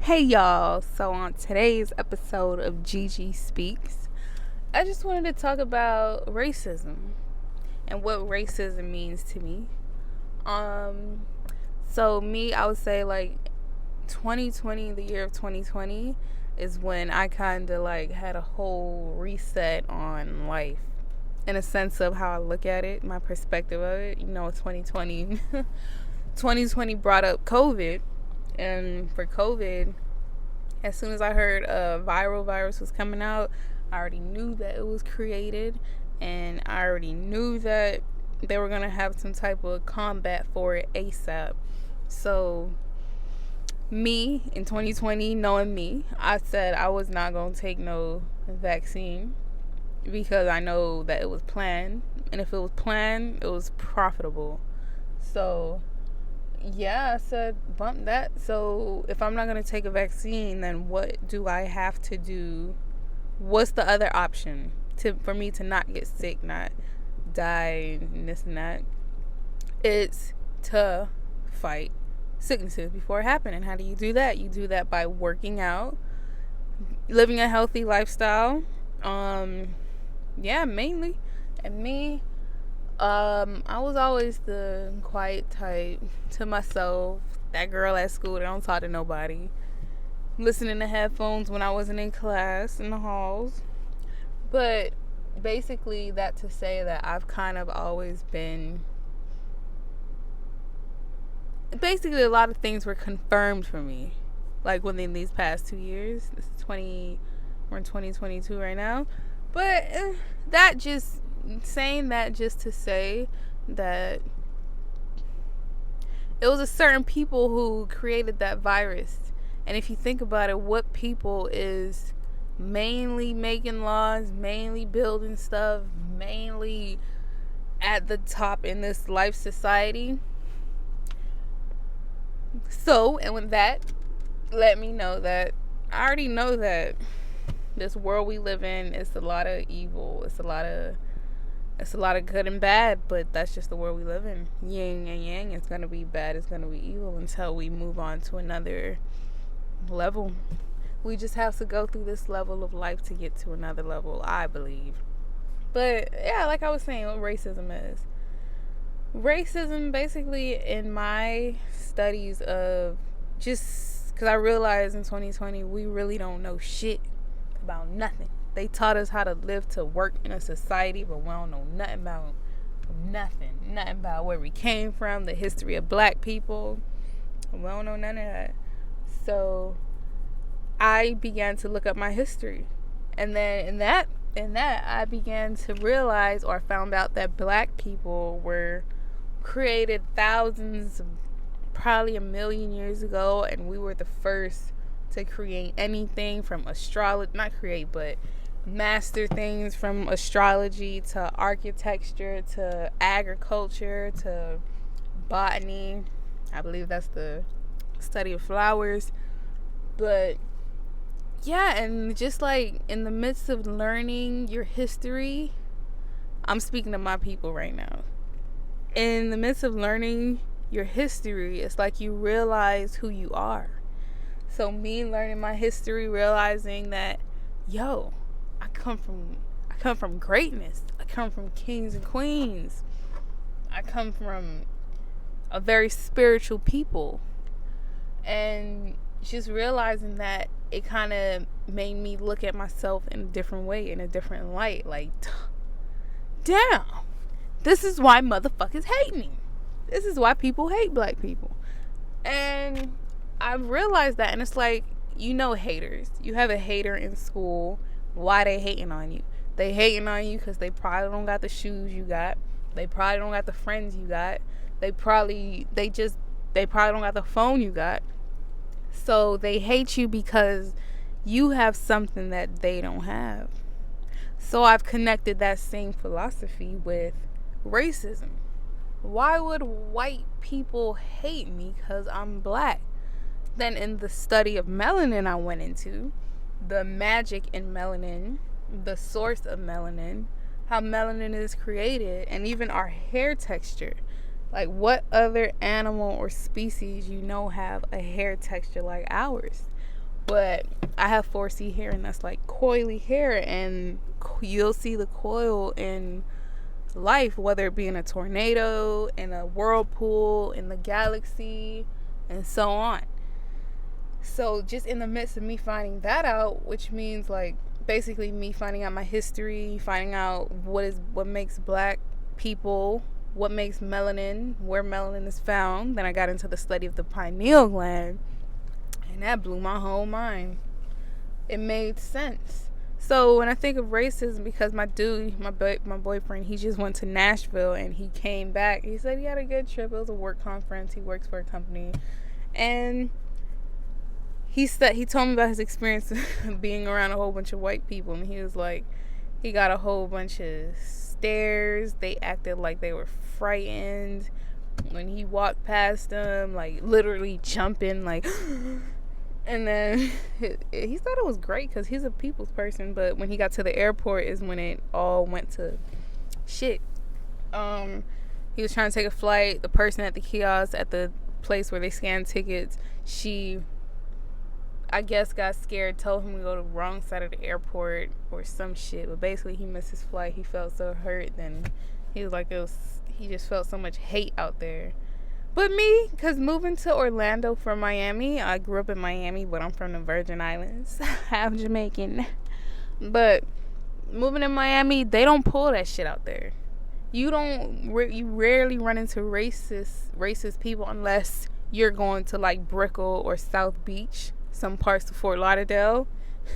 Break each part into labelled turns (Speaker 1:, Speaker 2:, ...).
Speaker 1: Hey y'all, so on today's episode of Gigi Speaks, I just wanted to talk about racism and what racism means to me. I would say 2020, the year of 2020 is when I kind of had a whole reset on life in a sense of how I look at it, my perspective of it. 2020 2020 brought up COVID. And for COVID, as soon as I heard a viral virus was coming out, I already knew that it was created, and I already knew that they were going to have some type of combat for it ASAP. So, me, in 2020, knowing me, I said I was not going to take no vaccine because I know that it was planned. And if it was planned, it was profitable. So yeah, I said bump that. So if I'm not going to take a vaccine, then what do I have to do? What's the other option for me to not get sick, not die, and this and that? It's to fight sicknesses before it happen. And how do you do that? You do that by working out, living a healthy lifestyle. Mainly. And me, I was always the quiet type, to myself, that girl at school that don't talk to nobody, listening to headphones when I wasn't in class in the halls. But basically, that to say that I've kind of always been, basically a lot of things were confirmed for me, like within these past 2 years. We're in 2022 right now. But saying that just to say that it was a certain people who created that virus. And if you think about it, what people is mainly making laws, mainly building stuff, mainly at the top in this life society. So, and with that, let me know that I already know that this world we live in is a lot of evil. It's a lot of good and bad, but that's just the world we live in. Yin and yang. It's going to be bad, it's going to be evil until we move on to another level. We just have to go through this level of life to get to another level, I believe. But yeah, like I was saying, what racism is. Racism, basically, in my studies of just because I realized in 2020 we really don't know shit about nothing. They taught us how to live to work in a society, but we don't know nothing about nothing about where we came from, the history of black people. We don't know none of that. So I began to look up my history, and then in that I began to realize, or found out, that black people were created thousands, probably 1 million years ago, and we were the first to create anything from astrology, not create, but master things from astrology to architecture to agriculture to botany. I believe that's the study of flowers. But yeah, and just like in the midst of learning your history, I'm speaking to my people right now. In the midst of learning your history, it's like you realize who you are. So me learning my history, realizing that, I come from greatness. I come from kings and queens. I come from a very spiritual people. And just realizing that, it kind of made me look at myself in a different way, in a different light. Like, damn, this is why motherfuckers hate me. This is why people hate black people. And I've realized that, and it's like, haters. You have a hater in school. Why they hating on you? They hating on you because they probably don't got the shoes you got. They probably don't got the friends you got. They probably don't got the phone you got. So they hate you because you have something that they don't have. So I've connected that same philosophy with racism. Why would white people hate me because I'm black? Then in the study of melanin I went into, the magic in melanin, the source of melanin, how melanin is created, and even our hair texture. Like, what other animal or species have a hair texture like ours? But I have 4C hair, and that's like coily hair, and you'll see the coil in life, whether it be in a tornado, in a whirlpool, in the galaxy, and so on. So just in the midst of me finding that out, which means like basically me finding out my history, finding out what makes black people, what makes melanin, where melanin is found, then I got into the study of the pineal gland, and that blew my whole mind. It made sense. So when I think of racism, because my boyfriend, he just went to Nashville and he came back. He said he had a good trip. It was a work conference. He works for a company, and he told me about his experience being around a whole bunch of white people, and he was like, he got a whole bunch of stares. They acted like they were frightened when he walked past them, like literally jumping, like. And then he thought it was great because he's a people's person, but when he got to the airport is when it all went to shit. He was trying to take a flight. The person at the kiosk at the place where they scan tickets, she, I guess, got scared, told him to go to the wrong side of the airport or some shit. But basically, he missed his flight. He felt so hurt. Then he was like, he just felt so much hate out there. But me, because moving to Orlando from Miami, I grew up in Miami, but I'm from the Virgin Islands. I'm Jamaican. But moving in Miami, they don't pull that shit out there. You rarely run into racist people unless you're going to like Brickell or South Beach, some parts of Fort Lauderdale.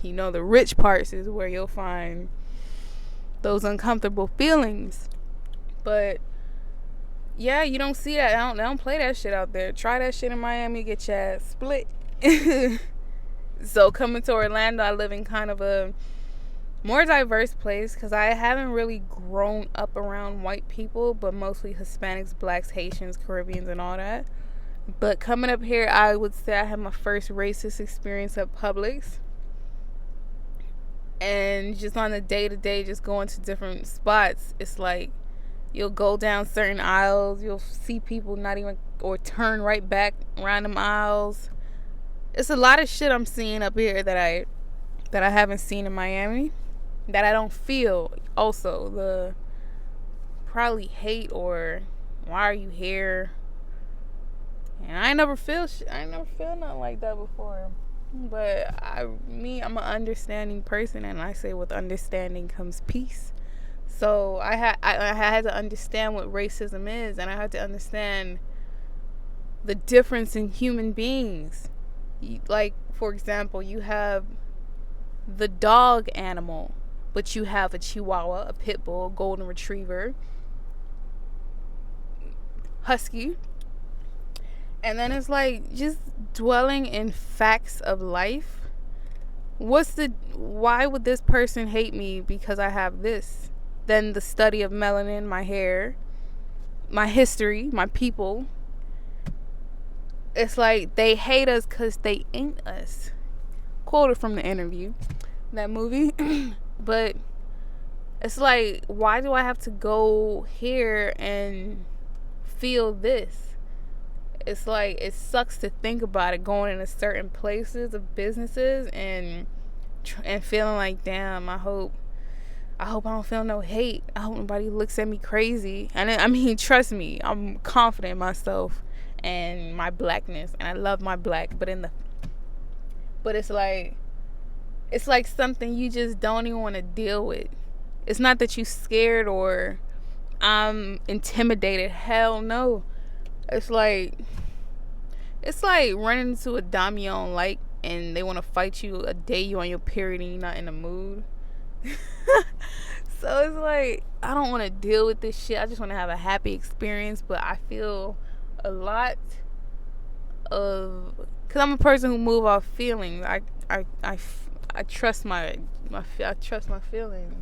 Speaker 1: You know, the rich parts is where you'll find those uncomfortable feelings. But yeah, you don't see that. They don't play that shit out there. Try that shit in Miami, get your ass split. So coming to Orlando, I live in kind of a more diverse place because I haven't really grown up around white people, but mostly Hispanics, blacks, Haitians, Caribbeans, and all that. But coming up here, I would say I had my first racist experience at Publix. And just on the day-to-day, just going to different spots, it's like you'll go down certain aisles, you'll see people not even, or turn right back around them aisles. It's a lot of shit I'm seeing up here that I haven't seen in Miami, that I don't feel. Also, the probably hate or why are you here? And I ain't never feel nothing like that before. But I'm an understanding person, and I say with understanding comes peace. So I had to understand what racism is, and I had to understand the difference in human beings. Like, for example, you have the dog animal, but you have a Chihuahua, a Pit Bull, a Golden Retriever, Husky. And then it's like just dwelling in facts of life. Why would this person hate me because I have this? Then the study of melanin, my hair, my history, my people. It's like they hate us because they ain't us. Quoted from the interview, that movie. But it's like, why do I have to go here and feel this? It's like, it sucks to think about it, going into certain places of businesses and feeling like, damn, I hope I don't feel no hate. I hope nobody looks at me crazy. And I mean, trust me, I'm confident in myself and my blackness, and I love my black. But it's like something you just don't even want to deal with. It's not that you scared or I'm intimidated. Hell no. It's like running into a dime you don't like, and they want to fight you a day you on your period and you're not in the mood. So it's like, I don't want to deal with this shit. I just want to have a happy experience. But I feel a lot of, because I'm a person who move off feelings. I trust my feelings.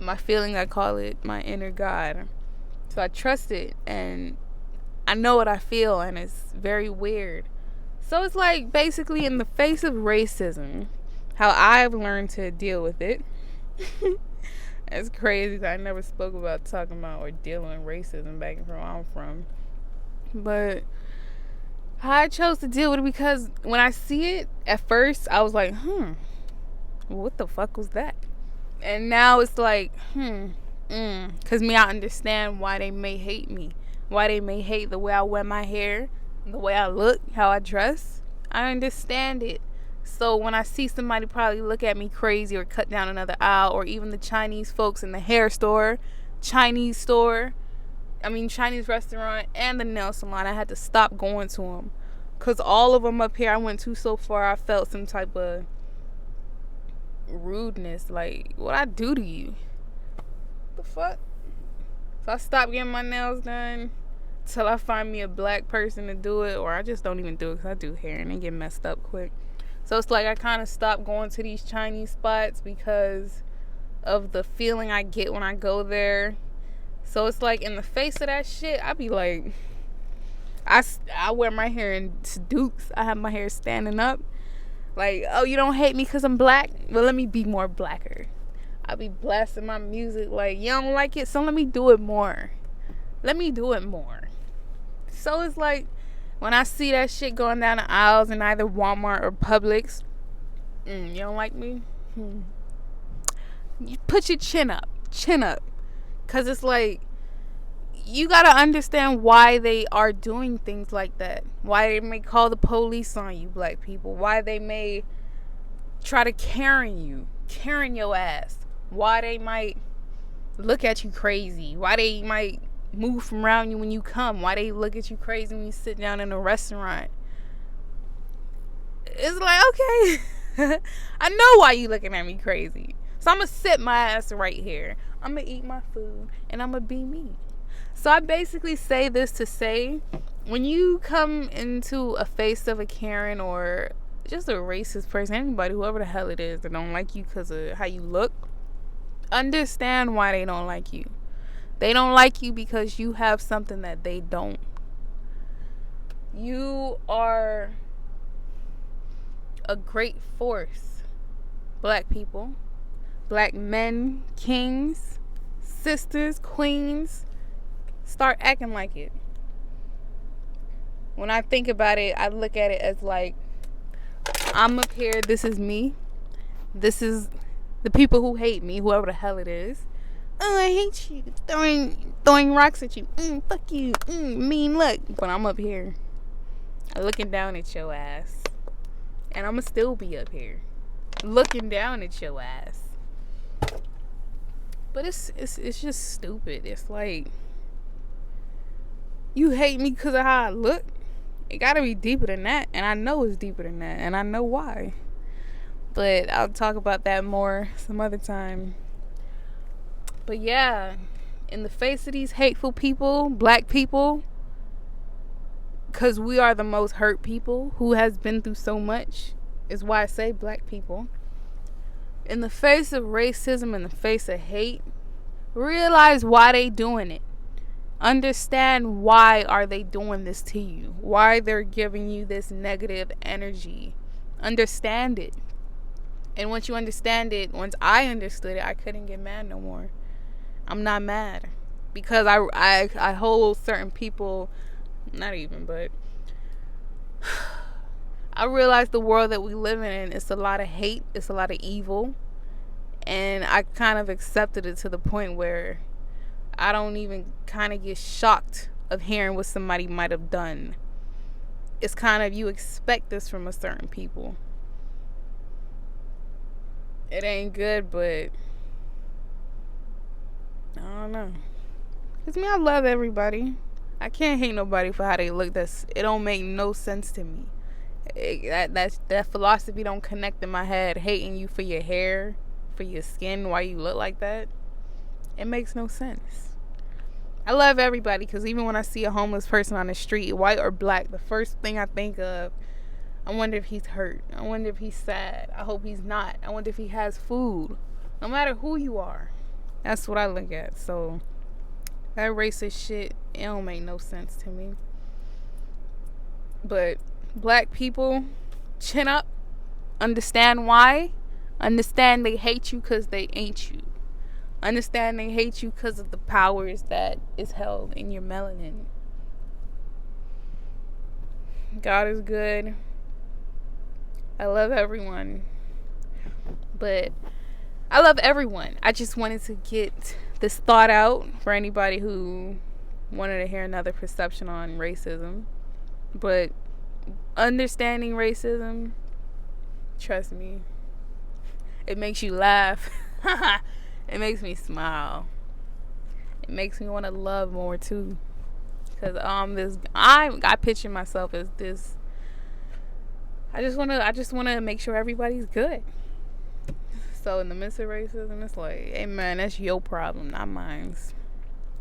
Speaker 1: My feeling, I call it my inner God. So I trust it, and I know what I feel, and it's very weird. So it's like, basically, in the face of racism, how I've learned to deal with it. It's crazy that I never spoke about talking about or dealing with racism back from where I'm from. But How I chose to deal with it, because when I see it, at first I was like, what the fuck was that? And now it's like, because I understand why they may hate me. Why they may hate the way I wear my hair, the way I look, how I dress. I understand it. So when I see somebody probably look at me crazy or cut down another aisle, or even the Chinese folks in the hair store, Chinese restaurant and the nail salon, I had to stop going to them. Because all of them up here I went to so far, I felt some type of rudeness. Like, what I do to you? The fuck? So I stopped getting my nails done till I find me a black person to do it, or I just don't even do it because I do hair and they get messed up quick. So it's like I kind of stopped going to these Chinese spots because of the feeling I get when I go there. So it's like, in the face of that shit, I be like, I wear my hair in dukes. I have my hair standing up. Like, oh, you don't hate me because I'm black? Well, let me be more blacker. I be blasting my music like, you don't like it? So let me do it more. Let me do it more. So it's like, when I see that shit going down the aisles in either Walmart or Publix, you don't like me? You put your chin up. Because it's like, you got to understand why they are doing things like that. Why they may call the police on you, black people. Why they may try to Karen your ass. Why they might look at you crazy. Why they might move from around you when you come. Why they look at you crazy when you sit down in a restaurant. It's like, okay, I know why you looking at me crazy. So I'm going to sit my ass right here. I'm going to eat my food and I'm going to be me. So I basically say this to say, when you come into a face of a Karen or just a racist person, anybody, whoever the hell it is that don't like you because of how you look, understand why they don't like you. They don't like you because you have something that they don't. You are a great force. Black people, black men, kings, sisters, queens, start acting like it. When I think about it, I look at it as like, I'm up here, this is me. This is the people who hate me, whoever the hell it is. Oh, I hate you. Throwing rocks at you. Fuck you. Mean look. But I'm up here looking down at your ass. And I'ma still be up here looking down at your ass. But it's just stupid. It's like, you hate me because of how I look? It gotta be deeper than that. And I know it's deeper than that. And I know why. But I'll talk about that more some other time. But yeah, in the face of these hateful people, black people, because we are the most hurt people who has been through so much, is why I say black people. In the face of racism, in the face of hate, realize why they doing it. Understand why are they doing this to you. Why they're giving you this negative energy. Understand it. And once you understand it, once I understood it, I couldn't get mad no more. I'm not mad. Because I hold certain people, not even, but I realize the world that we live in, it's a lot of hate, it's a lot of evil. And I kind of accepted it to the point where I don't even kind of get shocked of hearing what somebody might have done. It's kind of, you expect this from a certain people. It ain't good, but I don't know. Because I love everybody. I can't hate nobody for how they look. It don't make no sense to me. That philosophy don't connect in my head. Hating you for your hair, for your skin, why you look like that. It makes no sense. I love everybody, because even when I see a homeless person on the street, white or black, the first thing I think of, I wonder if he's hurt. I wonder if he's sad. I hope he's not. I wonder if he has food. No matter who you are. That's what I look at. So that racist shit, it don't make no sense to me. But black people, chin up. Understand why. Understand they hate you because they ain't you. Understand they hate you because of the powers that is held in your melanin. God is good. I love everyone. But I love everyone. I just wanted to get this thought out for anybody who wanted to hear another perception on racism. But understanding racism, trust me, it makes you laugh. It makes me smile. It makes me want to love more too. Cause I picture myself as this. I just wanna make sure everybody's good. So in the midst of racism, it's like, hey man, that's your problem, not mine.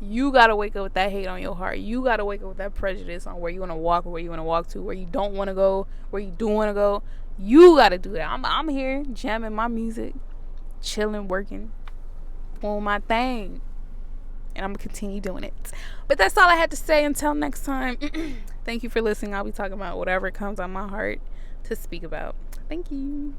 Speaker 1: You gotta wake up with that hate on your heart. You gotta wake up with that prejudice on where you wanna walk, where you wanna walk to, where you don't wanna go, where you do wanna go. You gotta do that. I'm here jamming my music, chilling, working, doing my thing. And I'm going to continue doing it. But that's all I had to say. Until next time. Thank you for listening. I'll be talking about whatever comes on my heart to speak about. Thank you.